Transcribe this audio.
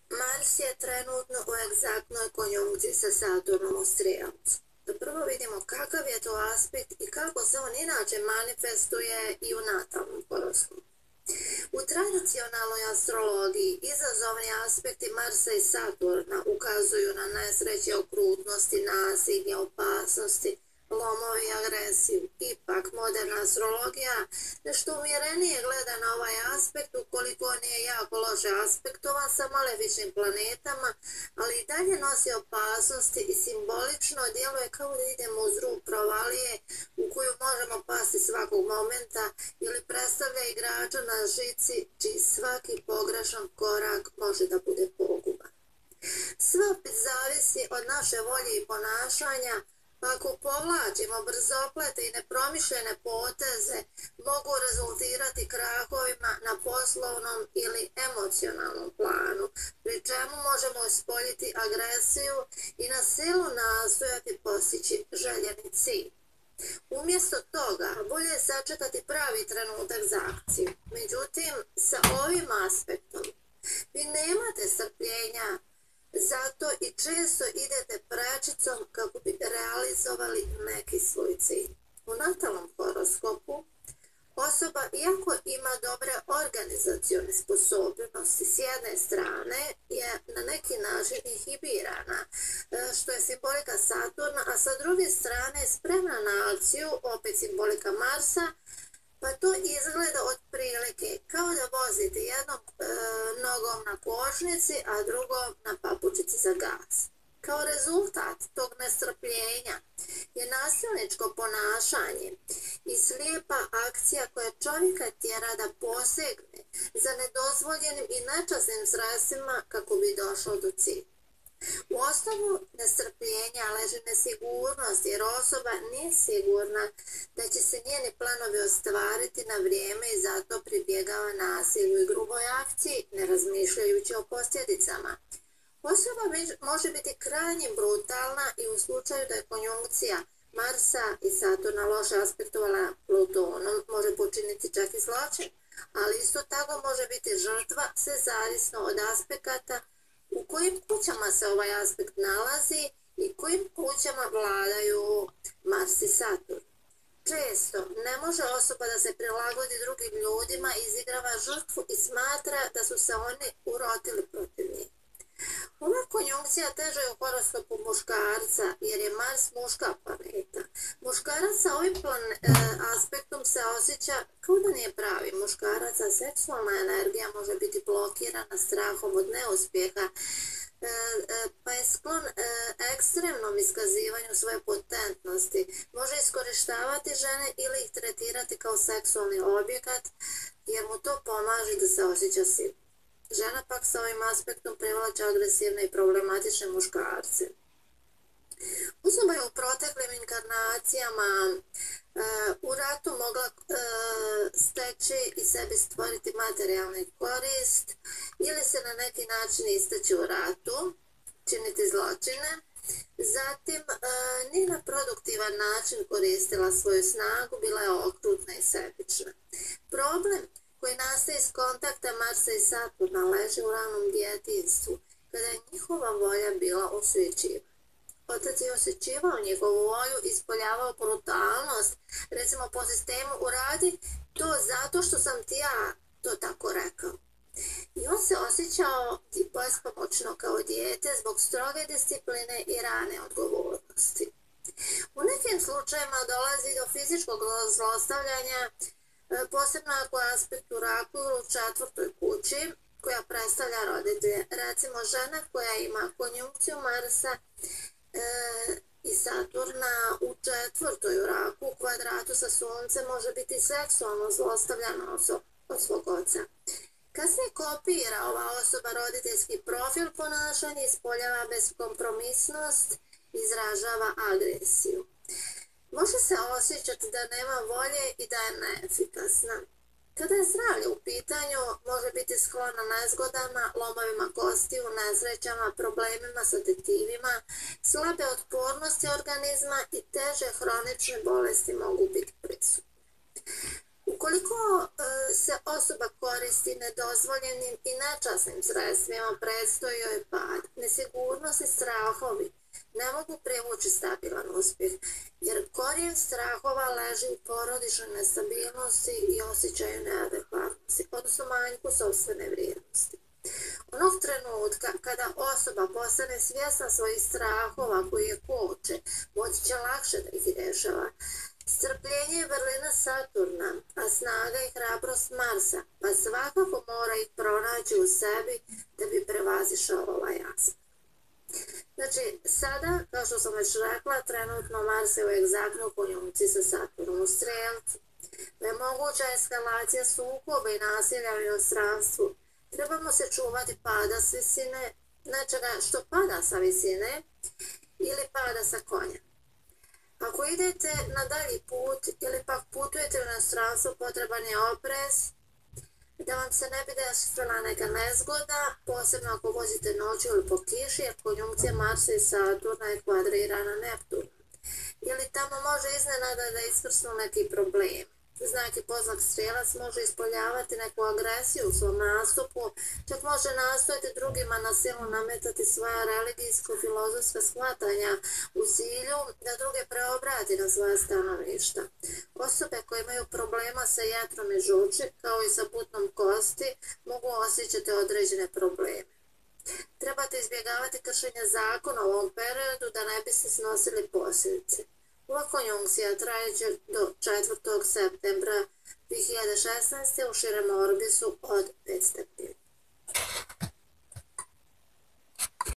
Mars je trenutno u egzaktnoj konjunkciji sa Saturnom u Strijelcu. Da prvo vidimo kakav je to aspekt i kako se on inače manifestuje i u natalnom horoskopu. U tradicionalnoj astrologiji izazovni aspekti Marsa i Saturna ukazuju na nesreće, okrutnosti, nasilje, opasnosti, lomove i agresiju. Ipak, moderna astrologija nešto umjerenije gleda na ovaj aspekt ukoliko on je jako loše aspektovan sa malefičnim planetama, ali i dalje nosi opasnosti i simbolično djeluje kao da idemo uz rub provalije u koju možemo pasti svakog momenta ili predstavlja igrača na žici čiji svaki pogrešan korak može da bude poguban. Sve opet zavisi od naše volje i ponašanja. Ako povlačimo brzoplete i nepromišljene poteze, mogu rezultirati krahovima na poslovnom ili emocionalnom planu, pri čemu možemo ispoljiti agresiju i na silu nastojati postići željeni cilj. Umjesto toga, bolje je sačekati pravi trenutak za akciju. Međutim, sa ovim aspektom vi nemate strpljenja, zato i često idete prečicom kako bi realizovali neki svoj cilj. U natalnom horoskopu osoba, iako ima dobre organizacione sposobnosti, s jedne strane je na neki način inhibirana, što je simbolika Saturna, a sa druge strane je spremna na akciju, opet simbolika Marsa, pa to izgleda otprilike kao da vozite jednom nogom na kočnici, a drugom na papučici za gas. Kao rezultat tog nestrpljenja je nasilničko ponašanje i slijepa akcija koja čovjeka tjera da posegne za nedozvoljenim i nečasnim sredstvima kako bi došao do cilja. U osnovu nestrpljenja leži nesigurnost jer osoba nije sigurna da će se njeni planovi ostvariti na vrijeme i zato pribjegava nasilju i gruboj akciji, ne razmišljajući o posljedicama. Osoba može biti krajnje brutalna i u slučaju da je konjunkcija Marsa i Saturna loše aspektovala Plutonom, može počiniti čak i zločin, ali isto tako može biti žrtva, sve zavisno od aspekata u kojim kućama se ovaj aspekt nalazi i kojim kućama vladaju Mars i Saturn. Često ne može osoba da se prilagodi drugim ljudima, izigrava žrtvu i smatra da su se oni urotili protiv njih. Ova konjunkcija teže je u horoskopu muškarca jer je Mars muška planeta. Muškarac sa ovim aspektom se osjeća kao da nije pravi muškarac, a seksualna energija može biti blokirana strahom od neuspjeha, pa je sklon ekstremnom iskazivanju svoje potentnosti. Može iskorištavati žene ili ih tretirati kao seksualni objekat jer mu to pomaže da se osjeća sigurno. Žena pak sa ovim aspektom privlači agresivne i problematične muškarce. Osoba je u proteklim inkarnacijama u ratu mogla steći i sebi stvoriti materijalni korist ili se na neki način isteći u ratu, činiti zločine. Zatim, nije na produktivan način koristila svoju snagu, bila je okrutna i sebična. Problem koji nastaje iz kontakta Marsa i Saturna leži u ranom djetinjstvu, kada je njihova volja bila osvećiva. Otac je osjećivao njegovu volju, ispoljavao brutalnost, recimo po sistemu uradi to zato što sam ti ja to tako rekao. I on se osjećao bespomoćno kao dijete zbog stroge discipline i rane odgovornosti. U nekim slučajevima dolazi do fizičkog zlostavljanja, posebno ako je aspekt u raku ili u četvrtoj kući koja predstavlja roditelje. Recimo žena koja ima konjunkciju Marsa i Saturna u četvrtoj u raku u kvadratu sa Suncem može biti seksualno zlostavljana od svog oca. Kasnije kopira ova osoba roditeljski profil ponašanja, ispoljava beskompromisnost, izražava agresiju. Može se osjećati da nema volje i da je neefikasna. Kada je zdravlje u pitanju, može biti sklona nezgodama, lomovima kostiju, nesrećama, problemima sa tetivima, slabe otpornosti organizma i teže hronične bolesti mogu biti prisutne. Ukoliko se osoba koristi nedozvoljenim i nečasnim sredstvima, predstoji joj pad. Nesigurnost i strahovi ne mogu privući stabilan uspjeh, jer korijen strahova leži u porodičnoj nestabilnosti i osjećaju neadekvatnosti, odnosno manjku sopstvene vrijednosti. Onog trenutka kada osoba postane svjesna svojih strahova koji je koče, moći će lakše da ih rješava. Strpljenje je vrlina Saturna, a snaga i hrabrost Marsa, pa svakako mora ih pronaći u sebi da bi prevazišao ovaj aspekt. Znači, sada, kao što sam već rekla, trenutno Mars je u egzaktnoj konjunkciji sa Saturnom u Strelcu. Da je moguća eskalacija sukoba i nasilja u inostranstvu. Trebamo se čuvati pada s visine, nečega što pada sa visine ili pada sa konja. Ako idete na dalji put ili pak putujete u inostranstvo, potreban je oprez da vam se ne bi desila neka nezgoda, posebno ako vozite noću ili po kiši, jer konjunkcija Marsa i Saturna je kvadrirana Neptuna. Ili tamo može iznenada da iskrsnu neki problem. Znak i poznak Strelac može ispoljavati neku agresiju u svom nastupu, čak može nastojati drugima na silu nametati svoja religijsko-filozofska shvatanja u cilju da druge preobrati na svoje stanovišta. Osobe koje imaju problema sa jetrom i žuči, kao i sa putnom kosti, mogu osjećati određene probleme. Trebate izbjegavati kršenje zakona u ovom periodu da ne biste snosili posljedice. Ova konjunkcija trajeće do 4. septembra 2016. u širem orbisu od 5 stepeni.